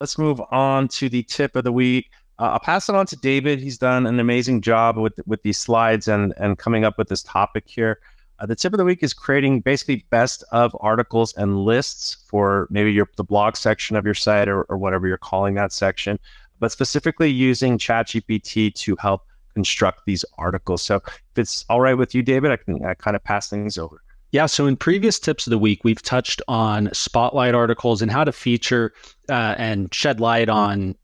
let's move on to the tip of the week. I'll pass it on to David. He's done an amazing job with these slides and coming up with this topic here. The tip of the week is creating basically best of articles and lists for maybe the blog section of your site or whatever you're calling that section, but specifically using ChatGPT to help construct these articles. So if it's all right with you, David, I can kind of pass things over. Yeah, so in previous tips of the week, we've touched on spotlight articles and how to feature and shed light on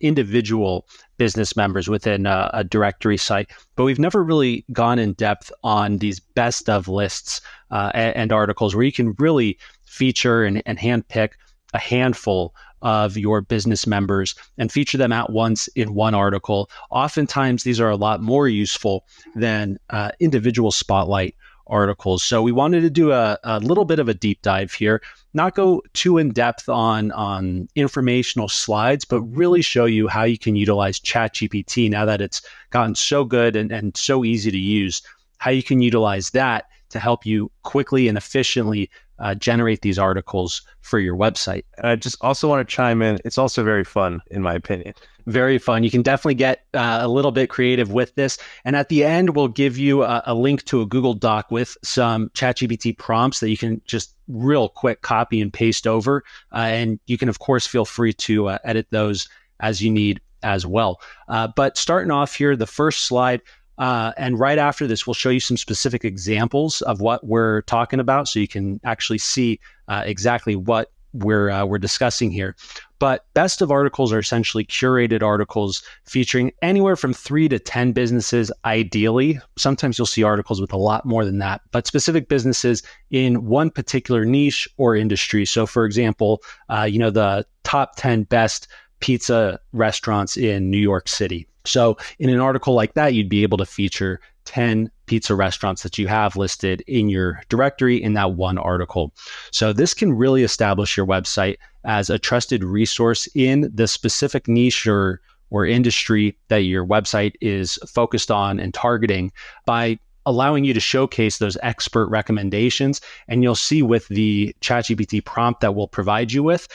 individual business members within a directory site. But we've never really gone in depth on these best of lists and articles where you can really feature and handpick a handful of your business members and feature them at once in one article. Oftentimes, these are a lot more useful than individual spotlight articles. So we wanted to do a little bit of a deep dive here, not go too in depth on informational slides, but really show you how you can utilize ChatGPT now that it's gotten so good and so easy to use, how you can utilize that to help you quickly and efficiently generate these articles for your website. And I just also want to chime in. It's also very fun, in my opinion. Very fun. You can definitely get a little bit creative with this. And at the end, we'll give you a link to a Google Doc with some ChatGPT prompts that you can just real quick copy and paste over. And you can, of course, feel free to edit those as you need as well. But starting off here, the first slide, and right after this, we'll show you some specific examples of what we're talking about so you can actually see exactly what we're discussing here. But best of articles are essentially curated articles featuring anywhere from 3 to 10 businesses, ideally. Sometimes you'll see articles with a lot more than that, but specific businesses in one particular niche or industry. So for example, the top 10 best pizza restaurants in New York City. So in an article like that, you'd be able to feature 10 pizza restaurants that you have listed in your directory in that one article. So this can really establish your website as a trusted resource in the specific niche or industry that your website is focused on and targeting by allowing you to showcase those expert recommendations. And you'll see with the ChatGPT prompt that we'll provide you with,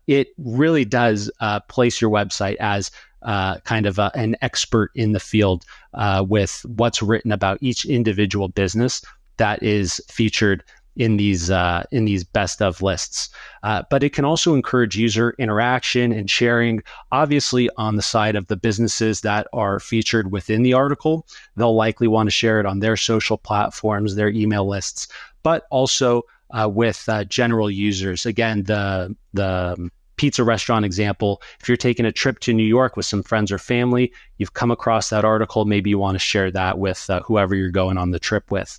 it really does place your website as kind of an expert in the field with what's written about each individual business that is featured in these best of lists. But it can also encourage user interaction and sharing. Obviously, on the side of the businesses that are featured within the article, they'll likely want to share it on their social platforms, their email lists, but also with general users. Again, the pizza restaurant example, if you're taking a trip to New York with some friends or family, you've come across that article, maybe you want to share that with whoever you're going on the trip with.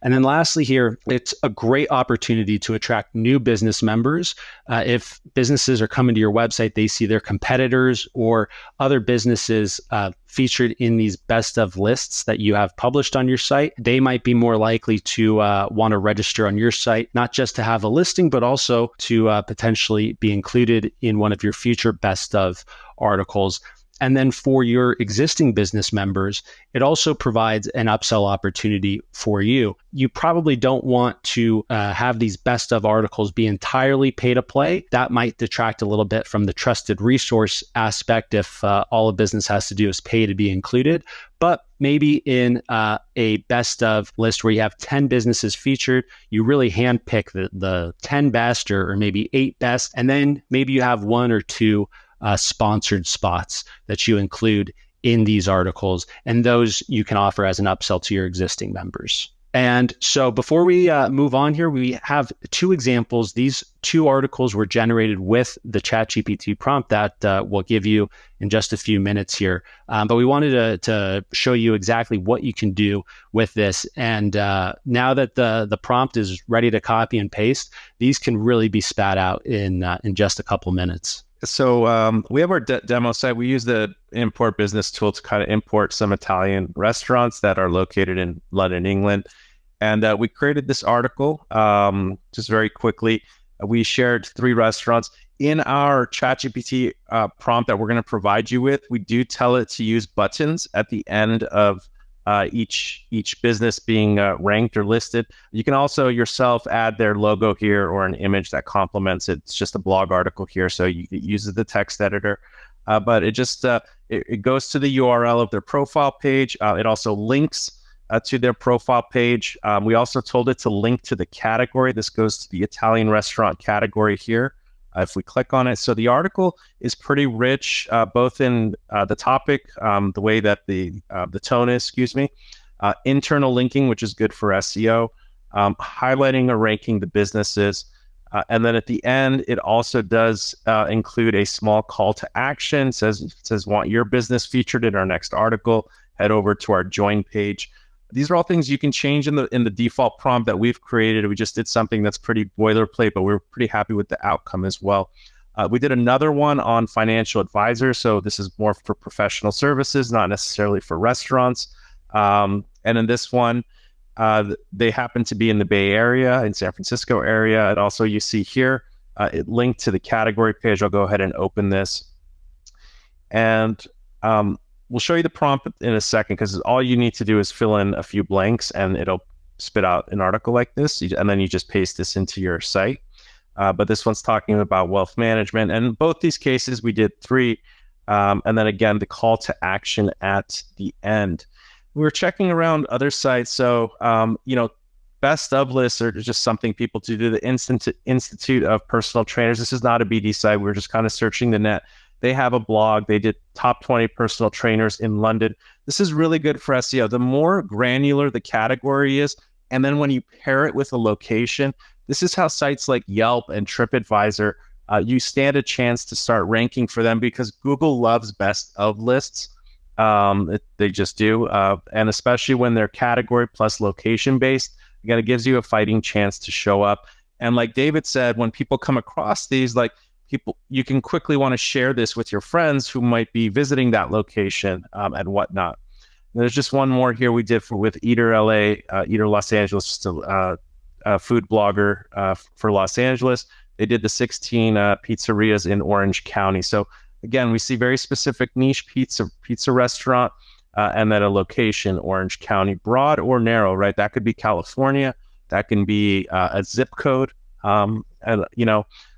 And then lastly here, it's a great opportunity to attract new business members. If businesses are coming to your website, they see their competitors or other businesses featured in these best of lists that you have published on your site, they might be more likely to want to register on your site, not just to have a listing, but also to potentially be included in one of your future best of articles. And then for your existing business members, it also provides an upsell opportunity for you. You probably don't want to have these best of articles be entirely pay to play. That might detract a little bit from the trusted resource aspect if all a business has to do is pay to be included. But maybe in a best of list where you have 10 businesses featured, you really handpick the 10 best or maybe 8 best, and then maybe you have 1 or 2 sponsored spots that you include in these articles, and those you can offer as an upsell to your existing members. And so before we move on here, we have 2 examples. These 2 articles were generated with the ChatGPT prompt that we'll give you in just a few minutes here. But we wanted to show you exactly what you can do with this. And now that the prompt is ready to copy and paste, these can really be spat out in just a couple minutes. So we have our demo site. We use the import business tool to kind of import some Italian restaurants that are located in London, England. And we created this article just very quickly. We shared 3 restaurants. In our ChatGPT prompt that we're going to provide you with, we do tell it to use buttons at the end of each business being ranked or listed. You can also yourself add their logo here or an image that complements it. It's just a blog article here, so it uses the text editor. But it goes to the URL of their profile page. It also links to their profile page. We also told it to link to the category. This goes to the Italian restaurant category here. If we click on it, so the article is pretty rich, both in the topic, the way that the tone is, internal linking, which is good for SEO, highlighting or ranking the businesses. And then at the end, it also does include a small call to action. It says, want your business featured in our next article, head over to our join page. These are all things you can change in the default prompt that we've created. We just did something that's pretty boilerplate, but we're pretty happy with the outcome as well. We did another one on financial advisors. So this is more for professional services, not necessarily for restaurants. And in this one, they happen to be in the Bay Area, in San Francisco area. And also you see here, it linked to the category page. I'll go ahead and open this. And we'll show you the prompt in a second, because all you need to do is fill in a few blanks and it'll spit out an article like this. And then you just paste this into your site. But this one's talking about wealth management. And in both these cases, we did 3. And then again, the call to action at the end. We were checking around other sites. So, best of lists are just something people do. The Institute of Personal Trainers. This is not a BD site. We're just kind of searching the net. They have a blog. They did top 20 personal trainers in London. This is really good for SEO. The more granular the category is, and then when you pair it with a location, this is how sites like Yelp and TripAdvisor, you stand a chance to start ranking for them, because Google loves best of lists. They just do. And especially when they're category plus location based, again, it gives you a fighting chance to show up. And like David said, when people come across these, you can quickly want to share this with your friends who might be visiting that location and whatnot. And there's just one more here we did with Eater LA, Eater Los Angeles, just a food blogger for Los Angeles. They did the 16 pizzerias in Orange County. So again, we see very specific niche pizza restaurant and then a location, Orange County, broad or narrow, right? That could be California. That can be a zip code,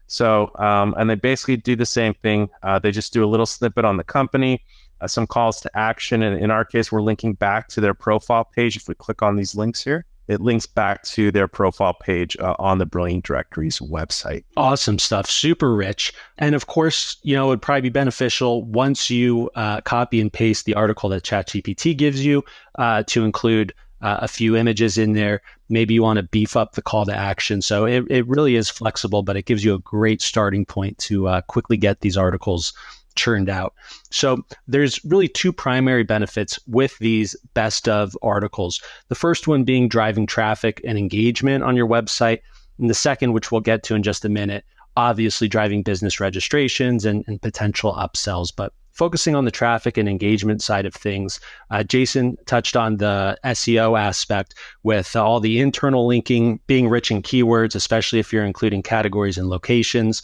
So, and they basically do the same thing. They just do a little snippet on the company, some calls to action. And in our case, we're linking back to their profile page. If we click on these links here, it links back to their profile page on the Brilliant Directories website. Awesome stuff. Super rich. And of course, it would probably be beneficial once you copy and paste the article that ChatGPT gives you to include a few images in there. Maybe you want to beef up the call to action. So it really is flexible, but it gives you a great starting point to quickly get these articles churned out. So there's really 2 primary benefits with these best of articles. The first one being driving traffic and engagement on your website. And the second, which we'll get to in just a minute, obviously driving business registrations and potential upsells. But focusing on the traffic and engagement side of things, Jason touched on the SEO aspect with all the internal linking being rich in keywords, especially if you're including categories and locations.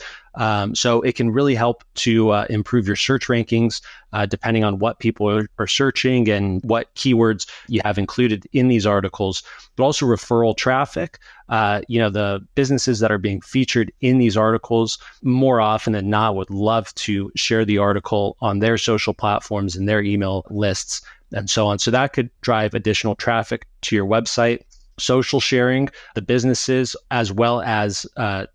So it can really help to improve your search rankings depending on what people are searching and what keywords you have included in these articles, but also referral traffic. The businesses that are being featured in these articles more often than not would love to share the article on their social platforms and their email lists and so on. So that could drive additional traffic to your website. Social sharing, the businesses, as well as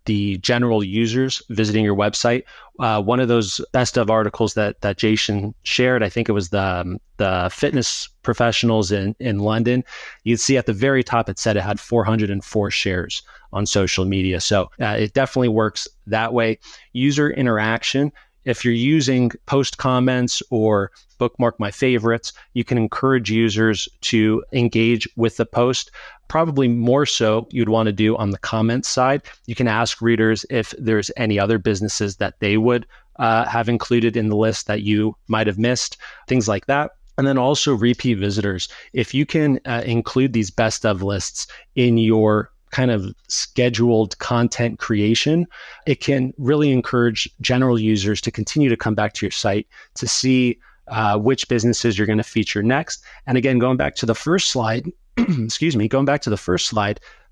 the general users visiting your website. One of those best of articles that Jason shared, I think it was the fitness professionals in London. You'd see at the very top, it said it had 404 shares on social media. So it definitely works that way. User interaction. If you're using post comments or bookmark my favorites, you can encourage users to engage with the post. Probably more so you'd want to do on the comments side. You can ask readers if there's any other businesses that they would have included in the list that you might have missed, things like that. And then also repeat visitors. If you can include these best of lists in your kind of scheduled content creation, it can really encourage general users to continue to come back to your site to see which businesses you're going to feature next. And again, going back to the first slide,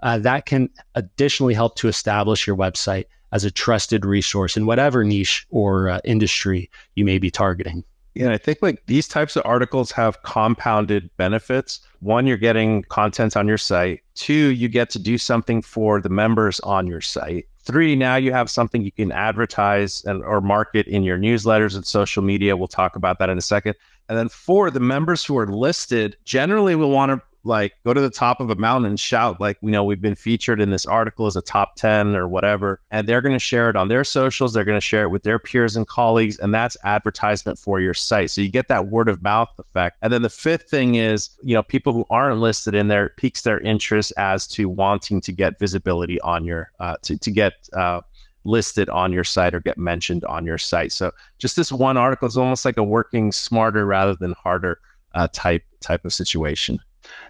that can additionally help to establish your website as a trusted resource in whatever niche or industry you may be targeting. Yeah, I think like these types of articles have compounded benefits. One, you're getting content on your site. Two, you get to do something for the members on your site. Three, now you have something you can advertise or market in your newsletters and social media. We'll talk about that in a second. And then four, the members who are listed generally will want to like go to the top of a mountain and shout like, we've been featured in this article as a top 10 or whatever. And they're going to share it on their socials. They're going to share it with their peers and colleagues. And that's advertisement for your site. So you get that word of mouth effect. And then the fifth thing is, people who aren't listed in there piques their interest as to wanting to get visibility on your, to get listed on your site or get mentioned on your site. So just this one article is almost like a working smarter rather than harder type of situation.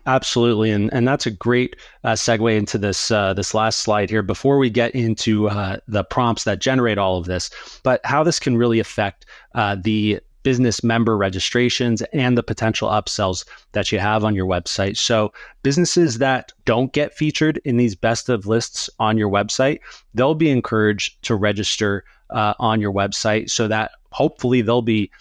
Absolutely. And that's a great segue into this last slide here before we get into the prompts that generate all of this, but how this can really affect the business member registrations and the potential upsells that you have on your website. So businesses that don't get featured in these best of lists on your website, they'll be encouraged to register on your website so that hopefully they'll be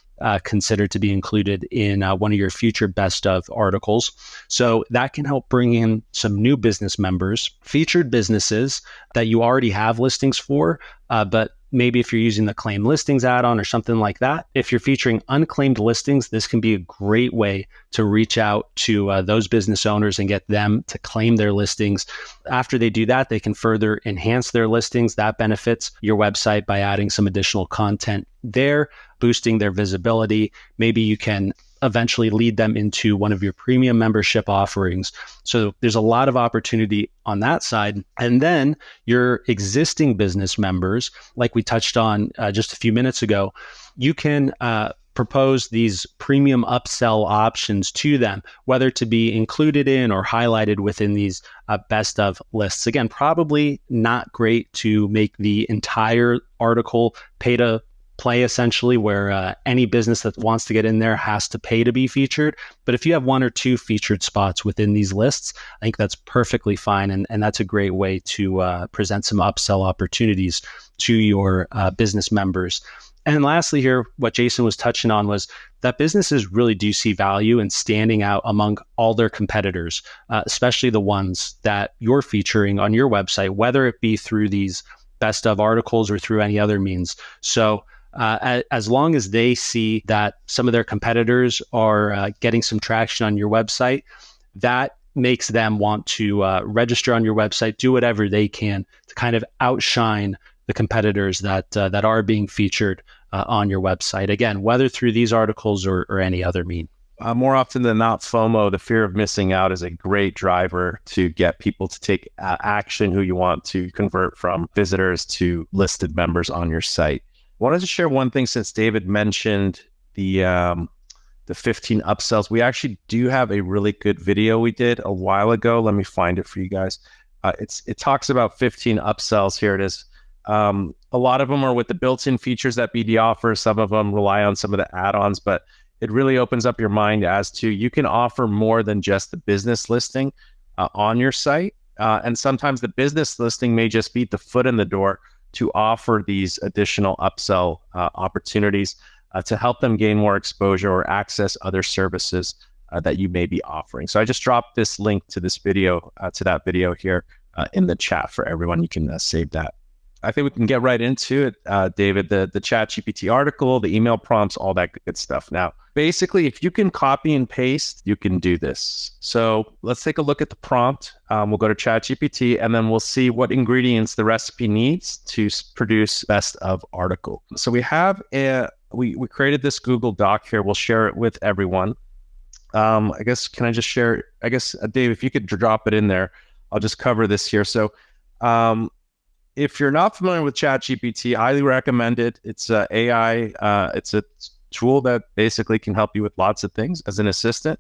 considered to be included in one of your future best of articles. So that can help bring in some new business members, featured businesses that you already have listings for, but maybe if you're using the claim listings add-on or something like that, if you're featuring unclaimed listings, this can be a great way to reach out to those business owners and get them to claim their listings. After they do that, they can further enhance their listings. That benefits your website by adding some additional content there, boosting their visibility. Maybe you can eventually lead them into one of your premium membership offerings. So there's a lot of opportunity on that side. And then your existing business members, like we touched on just a few minutes ago, you can propose these premium upsell options to them, whether to be included in or highlighted within these best of lists. Again, probably not great to make the entire article pay to play, essentially, where any business that wants to get in there has to pay to be featured. But if you have one or two featured spots within these lists, I think that's perfectly fine. And that's a great way to present some upsell opportunities to your business members. And lastly here, what Jason was touching on was that businesses really do see value in standing out among all their competitors, especially the ones that you're featuring on your website, whether it be through these best of articles or through any other means. So as long as they see that some of their competitors are getting some traction on your website, that makes them want to register on your website, do whatever they can to kind of outshine the competitors that are being featured on your website. Again, whether through these articles or any other mean. More often than not, FOMO, the fear of missing out, is a great driver to get people to take action who you want to convert from visitors to listed members on your site. I wanted to share one thing since David mentioned the 15 upsells. We actually do have a really good video we did a while ago. Let me find it for you guys. It talks about 15 upsells. Here it is. A lot of them are with the built-in features that BD offers. Some of them rely on some of the add-ons, but it really opens up your mind as to you can offer more than just the business listing on your site. And sometimes the business listing may just be the foot in the door to offer these additional upsell opportunities to help them gain more exposure or access other services that you may be offering. So I just dropped this link to this video, to that video here in the chat for everyone. You can save that. I think we can get right into it, David, the ChatGPT article, the email prompts, all that good stuff. Now, basically, if you can copy and paste, you can do this. So let's take a look at the prompt. We'll go to ChatGPT, and then we'll see what ingredients the recipe needs to produce best of article. So we have we created this Google Doc here. We'll share it with everyone. I guess, can I just share? I guess, Dave, if you could drop it in there, I'll just cover this here. So if you're not familiar with ChatGPT, highly recommend it. It's AI. It's a tool that basically can help you with lots of things as an assistant.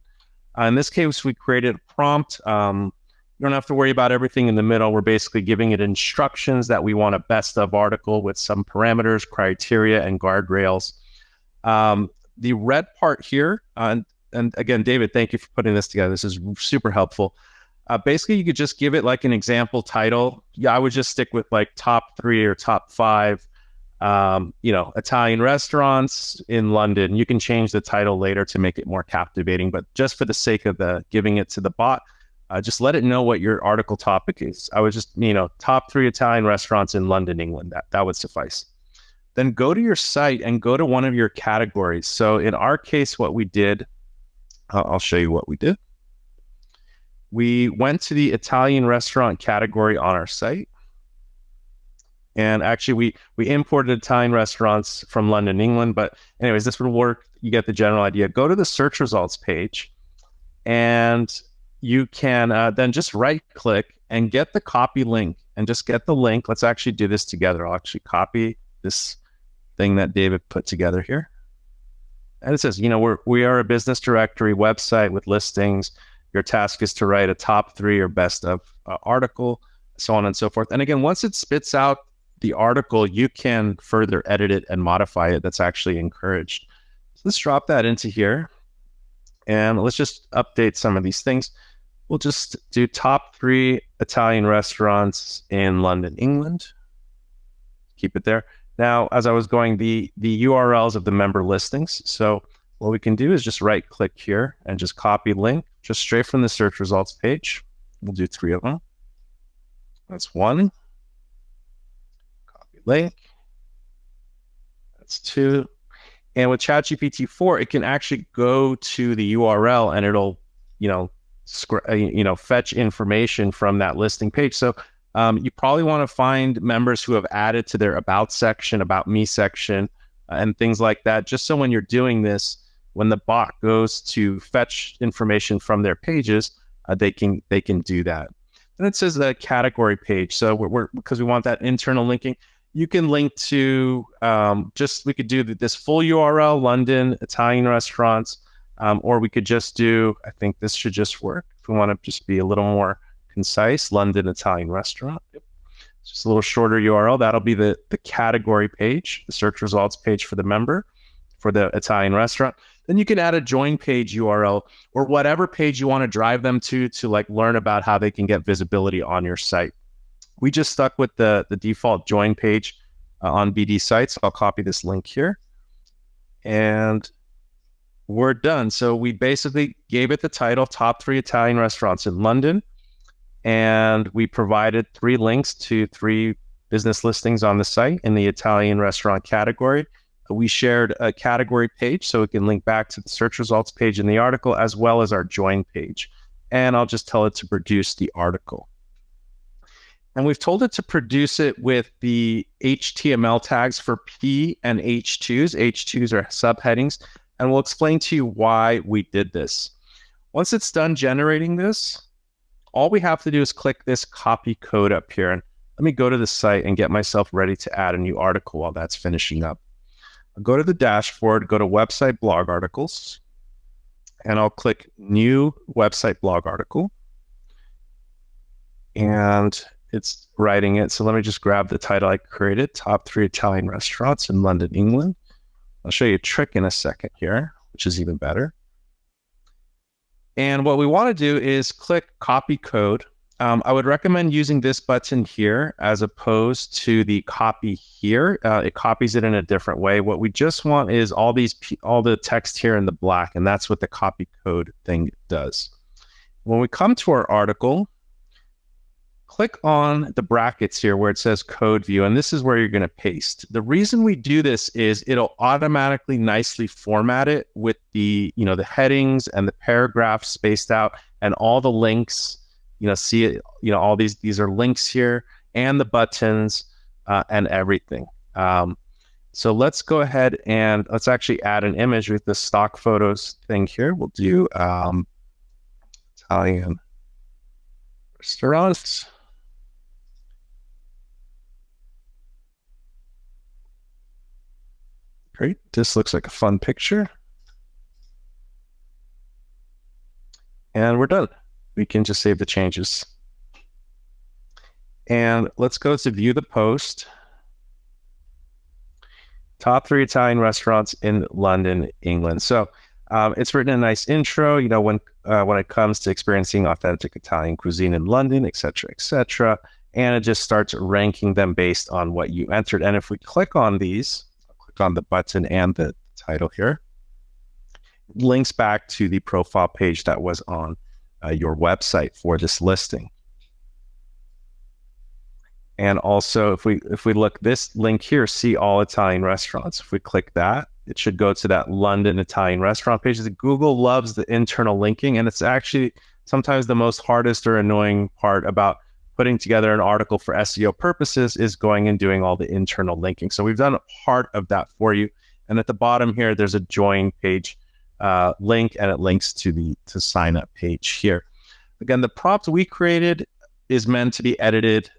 In this case, we created a prompt. You don't have to worry about everything in the middle. We're basically giving it instructions that we want a best of article with some parameters, criteria, and guardrails. the red part here, and again, David, thank you for putting this together. This is super helpful. Basically, you could just give it like an example title. Yeah, I would just stick with like top 3 or top 5, Italian restaurants in London. You can change the title later to make it more captivating, but just for the sake of giving it to the bot, just let it know what your article topic is. I would just, top 3 Italian restaurants in London, England. That would suffice. Then go to your site and go to one of your categories. So in our case, what we did, I'll show you what we did. We went to the Italian restaurant category on our site. And actually, we imported Italian restaurants from London, England. But anyways, this would work. You get the general idea. Go to the search results page, and you can then just right-click and get the copy link, and just get the link. Let's actually do this together. I'll actually copy this thing that David put together here. And it says, we are a business directory website with listings. Your task is to write a top 3 or best of article, so on and so forth. And again, once it spits out the article, you can further edit it and modify it. That's actually encouraged. So let's drop that into here, and let's just update some of these things. We'll just do top 3 Italian restaurants in London, England. Keep it there. Now, as I was going, the URLs of the member listings. So what we can do is just right click here and just copy link just straight from the search results page. We'll do 3 of them. That's 1. Copy link. That's 2. And with ChatGPT 4, it can actually go to the URL and it'll, fetch information from that listing page. So you probably want to find members who have added to their about section, about me section, and things like that. Just so when you're doing this, when the bot goes to fetch information from their pages, they can do that. And it says the category page. So we're because we want that internal linking. You can link to we could do this full URL, London Italian restaurants, or we could just do, I think this should just work. If we want to just be a little more concise, London Italian restaurant. Yep. It's just a little shorter URL. That'll be the category page, the search results page for the member, for the Italian restaurant. Then you can add a join page URL or whatever page you want to drive them to like learn about how they can get visibility on your site. We just stuck with the default join page on BD sites. I'll copy this link here. And we're done. So we basically gave it the title, top 3 Italian restaurants in London. And we provided 3 links to 3 business listings on the site in the Italian restaurant category. We shared a category page so it can link back to the search results page in the article, as well as our join page. And I'll just tell it to produce the article. And we've told it to produce it with the HTML tags for P and H2s. H2s are subheadings. And we'll explain to you why we did this. Once it's done generating this, all we have to do is click this copy code up here. And let me go to the site and get myself ready to add a new article while that's finishing up. I'll go to the dashboard, go to website blog articles, and I'll click new website blog article. And it's writing it. So let me just grab the title I created, top 3 Italian restaurants in London, England. I'll show you a trick in a second here, which is even better. And what we want to do is click copy code. I would recommend using this button here as opposed to the copy here. It copies it in a different way. What we just want is all the text here in the black, and that's what the copy code thing does. When we come to our article, click on the brackets here where it says code view, and this is where you're going to paste. The reason we do this is it'll automatically nicely format it with the headings and the paragraphs spaced out and all the links. See it, all these are links here and the buttons and everything. So let's go ahead and let's actually add an image with the stock photos thing here. We'll do Italian restaurants. Great. This looks like a fun picture. And we're done. We can just save the changes. And let's go to view the post. top 3 Italian restaurants in London, England. So it's written a nice intro, when it comes to experiencing authentic Italian cuisine in London, et cetera, et cetera. And it just starts ranking them based on what you entered. And if we click on these, click on the button and the title here, links back to the profile page that was on your website for this listing. And also, if we look, this link here, see all Italian restaurants. If we click that, it should go to that London Italian restaurant page. Google loves the internal linking, and it's actually sometimes the most hardest or annoying part about putting together an article for SEO purposes is going and doing all the internal linking. So we've done part of that for you. And at the bottom here, there's a join page link, and it links to the sign up page here. Again, the prompt we created is meant to be edited.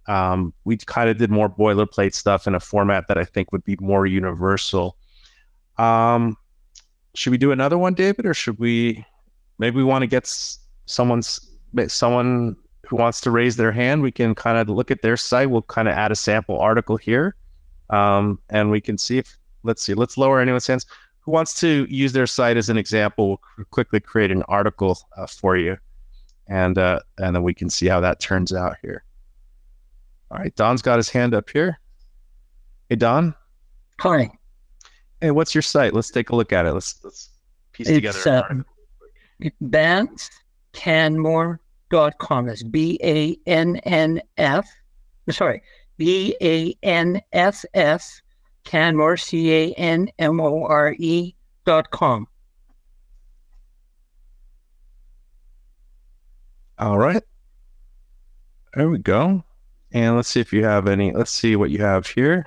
We kind of did more boilerplate stuff in a format that I think would be more universal. Should we do another one, David, or should maybe we want to get someone who wants to raise their hand? We can kind of look at their site. We'll kind of add a sample article here, and we can see let's lower anyone's hands. Who wants to use their site as an example? We'll quickly create an article for you. And then we can see how that turns out here. All right, Don's got his hand up here. Hey, Don. Hi. Hey, what's your site? Let's take a look at it. Let's piece together an article. BanffCanmore.com. It's BANNF. Sorry, BANFF Canmore CANMORE.com. All right. There we go. And let's see if you have any. Let's see what you have here.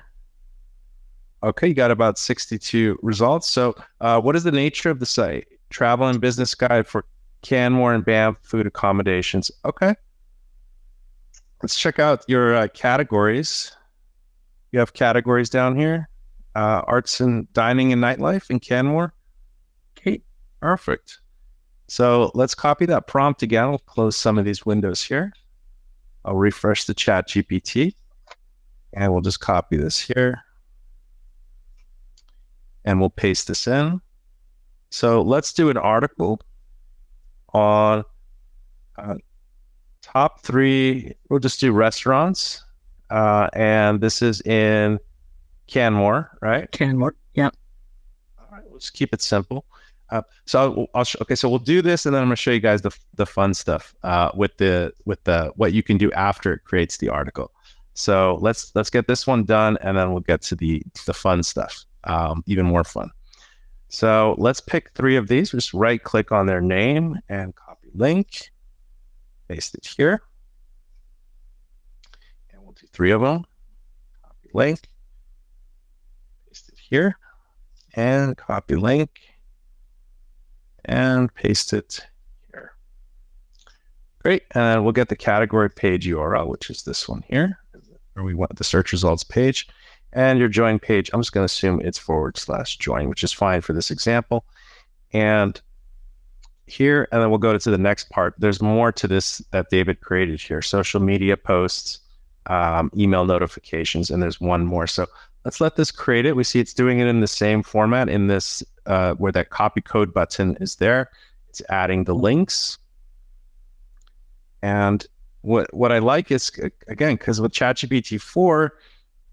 Okay, you got about 62 results. So what is the nature of the site? Travel and business guide for Canmore and Banff food accommodations. Okay. Let's check out your categories. You have categories down here. Arts and dining and nightlife in Canmore. Okay. Perfect. So let's copy that prompt again. I'll close some of these windows here. I'll refresh the ChatGPT, and we'll just copy this here. And we'll paste this in. So let's do an article on top 3. We'll just do restaurants. And this is in Canmore, right? Canmore, yeah. All right, we'll just keep it simple. So we'll do this, and then I'm going to show you guys the fun stuff with the what you can do after it creates the article. So let's get this one done, and then we'll get to the fun stuff, even more fun. So let's pick 3 of these. Just right click on their name and copy link, paste it here, and we'll do 3 of them. Copy link, paste it here, and copy link. And paste it here. Great. And we'll get the category page URL, which is this one here, where we want the search results page. And your join page, I'm just going to assume it's /join, which is fine for this example. And here, and then we'll go to the next part. There's more to this that David created here. Social media posts, email notifications, and there's one more. So let's let this create it. We see it's doing it in the same format in this where that copy code button is there. It's adding the links. And what I like is, again, because with ChatGPT 4,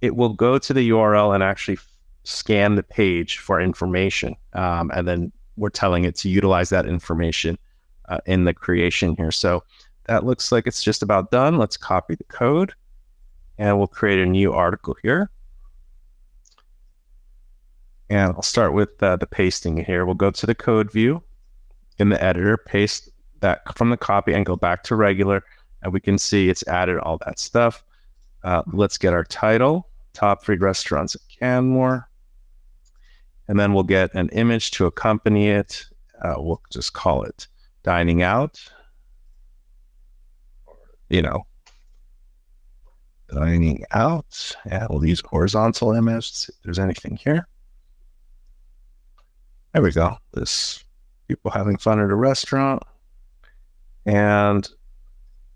it will go to the URL and actually scan the page for information. And then we're telling it to utilize that information in the creation here. So that looks like it's just about done. Let's copy the code, and we'll create a new article here. And I'll start with the pasting here. We'll go to the code view in the editor, paste that from the copy, and go back to regular. And we can see it's added all that stuff. Let's get our title, top 3 restaurants at Canmore. And then we'll get an image to accompany it. We'll just call it dining out. Dining out. And we'll use horizontal image. See if there's anything here. There we go. This people having fun at a restaurant. And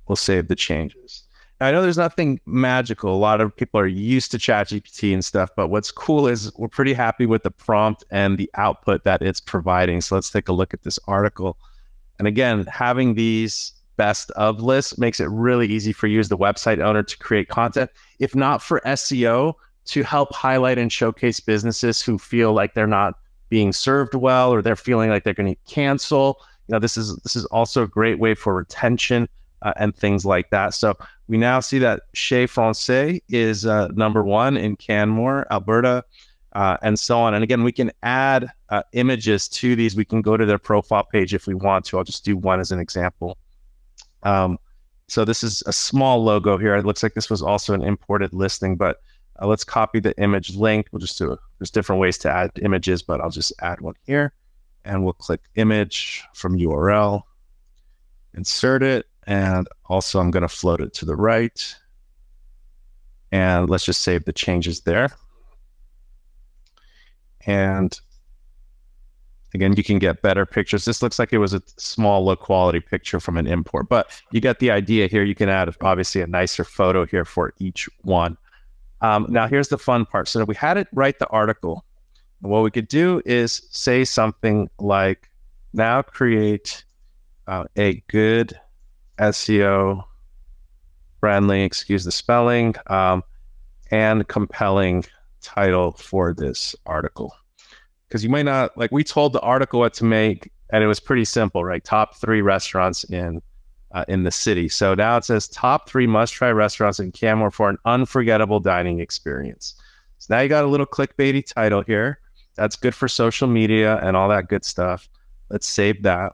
we'll save the changes. I know there's nothing magical. A lot of people are used to ChatGPT and stuff, but what's cool is we're pretty happy with the prompt and the output that it's providing. So let's take a look at this article. And again, having these best of lists makes it really easy for you as the website owner to create content, if not for SEO, to help highlight and showcase businesses who feel like they're not being served well, or they're feeling like they're going to cancel. This is also a great way for retention and things like that. So we now see that Chez Francais is number one in Canmore, Alberta, and so on. And again, we can add images to these. We can go to their profile page if we want to. I'll just do one as an example. So this is a small logo here. It looks like this was also an imported listing, but let's copy the image link. We'll just do it. There's different ways to add images, but I'll just add one here. And we'll click image from URL, insert it. And also I'm going to float it to the right. And let's just save the changes there. And again, you can get better pictures. This looks like it was a small, low quality picture from an import, but you get the idea here. You can add obviously a nicer photo here for each one. Now here's the fun part. So if we had it write the article, what we could do is say something like, now create a good SEO friendly, excuse the spelling, and compelling title for this article. Because you might not, like, we told the article what to make, and it was pretty simple, right? Top 3 restaurants in the city. So now it says top 3 must-try restaurants in Canmore for an unforgettable dining experience. So now you got a little clickbaity title here. That's good for social media and all that good stuff. Let's save that.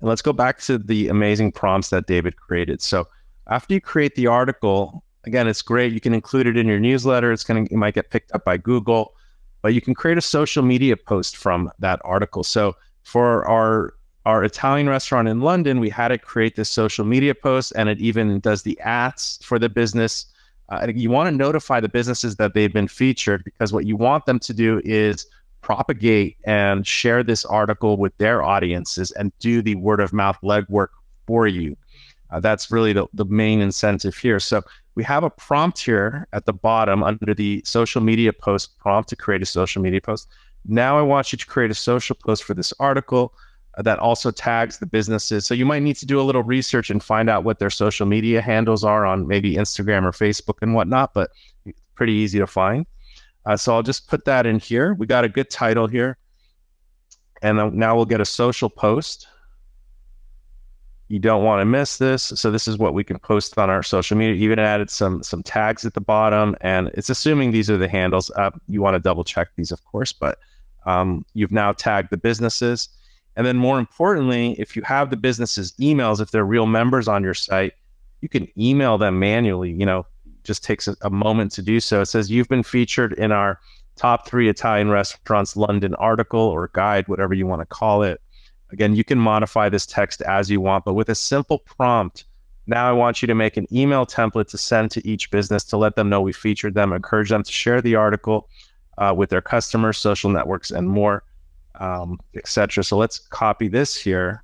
And let's go back to the amazing prompts that David created. So after you create the article, again, it's great. You can include it in your newsletter. It might get picked up by Google, but you can create a social media post from that article. So for our Italian restaurant in London, we had it create this social media post, and it even does the ads for the business. You want to notify the businesses that they've been featured, because what you want them to do is propagate and share this article with their audiences and do the word of mouth legwork for you. That's really the main incentive here. So we have a prompt here at the bottom under the social media post prompt to create a social media post. Now I want you to create a social post for this article that also tags the businesses. So you might need to do a little research and find out what their social media handles are on maybe Instagram or Facebook and whatnot, but it's pretty easy to find. So I'll just put that in here. We got a good title here. And now we'll get a social post. You don't want to miss this. So this is what we can post on our social media. Even added some tags at the bottom, and it's assuming these are the handles. You want to double check these, of course, but you've now tagged the businesses. And then more importantly, if you have the business's emails, if they're real members on your site, you can email them manually. Just takes a moment to do so. It says you've been featured in our top 3 Italian restaurants London article or guide, whatever you want to call it. Again, you can modify this text as you want, but with a simple prompt, now I want you to make an email template to send to each business to let them know we featured them, encourage them to share the article with their customers, social networks, and more, etc. So let's copy this here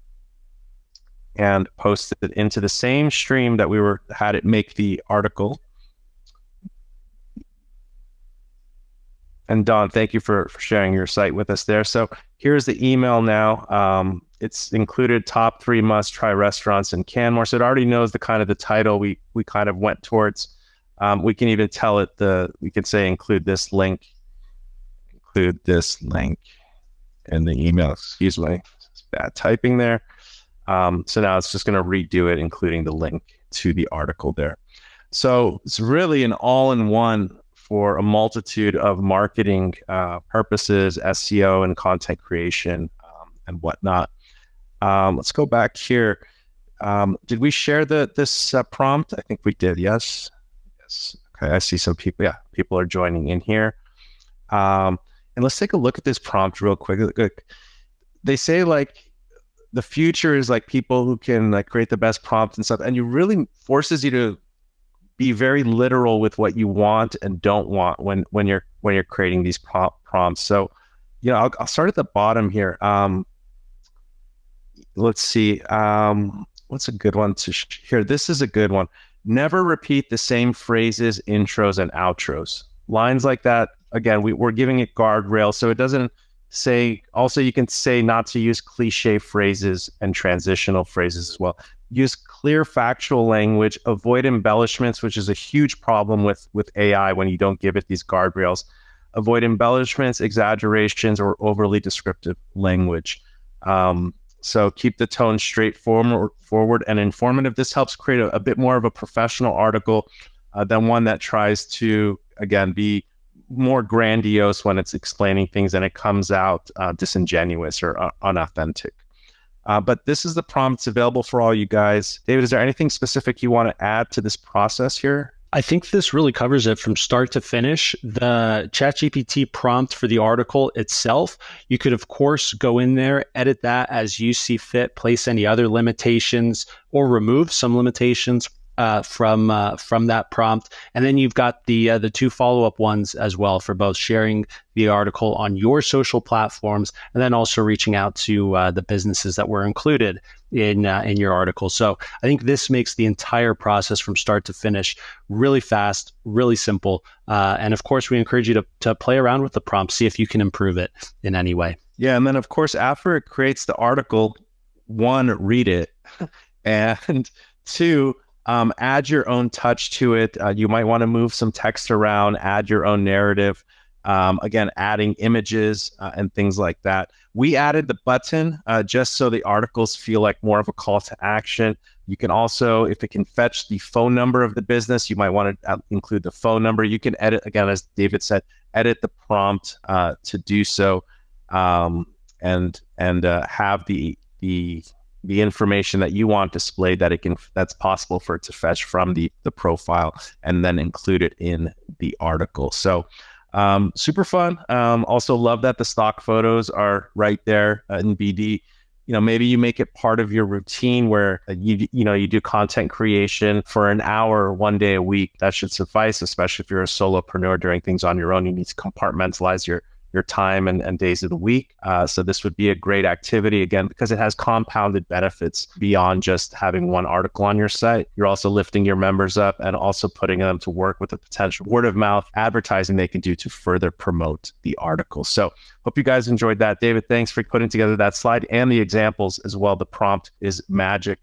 and post it into the same stream that we had it make the article. And Don, thank you for sharing your site with us there. So here's the email now. It's included top 3 must-try restaurants in Canmore. So it already knows the title we kind of went towards. We can even tell it we can say include this link in the email. Excuse me, it's bad typing there. So now it's just going to redo it, including the link to the article there. So it's really an all-in-one for a multitude of marketing purposes, SEO and content creation and whatnot. Let's go back here. Did we share this prompt? I think we did. Yes. Okay. I see some people. Yeah, people are joining in here. And let's take a look at this prompt real quick. Look, they say like the future is like people who can like create the best prompts and stuff, and you really forces you to be very literal with what you want and don't want when you're creating these prompts. So, I'll start at the bottom here. Let's see. What's a good one to here? This is a good one. Never repeat the same phrases, intros, and outros. Lines like that, again, we're giving it guardrails. So it doesn't say, also you can say not to use cliche phrases and transitional phrases as well. Use clear factual language, avoid embellishments, which is a huge problem with AI when you don't give it these guardrails. Avoid embellishments, exaggerations, or overly descriptive language. So keep the tone straightforward and informative. This helps create a bit more of a professional article than one that tries to, again, be more grandiose when it's explaining things and it comes out disingenuous or unauthentic. But this is the prompt. It's available for all you guys. David, is there anything specific you want to add to this process here? I think this really covers it from start to finish. The ChatGPT prompt for the article itself, you could, of course, go in there, edit that as you see fit, place any other limitations, or remove some limitations from that prompt. And then you've got the two follow-up ones as well for both sharing the article on your social platforms and then also reaching out to the businesses that were included in your article. So I think this makes the entire process from start to finish really fast, really simple. And of course, we encourage you to play around with the prompt, see if you can improve it in any way. Yeah. And then, of course, after it creates the article, one, read it, and two, add your own touch to it. You might want to move some text around, add your own narrative. Again, adding images and things like that. We added the button just so the articles feel like more of a call to action. You can also, if it can fetch the phone number of the business, you might want to include the phone number. You can edit, again, as David said, edit the prompt to do so, and have the information that you want displayed that's possible for it to fetch from the profile and then include it in the article. So super fun. Also love that the stock photos are right there in BD. Maybe you make it part of your routine where you do content creation for an hour, 1 day a week. That should suffice, especially if you're a solopreneur doing things on your own. You need to compartmentalize your time and days of the week. So this would be a great activity, again, because it has compounded benefits beyond just having one article on your site. You're also lifting your members up and also putting them to work with the potential word of mouth advertising they can do to further promote the article. So hope you guys enjoyed that. David, thanks for putting together that slide and the examples as well. The prompt is magic.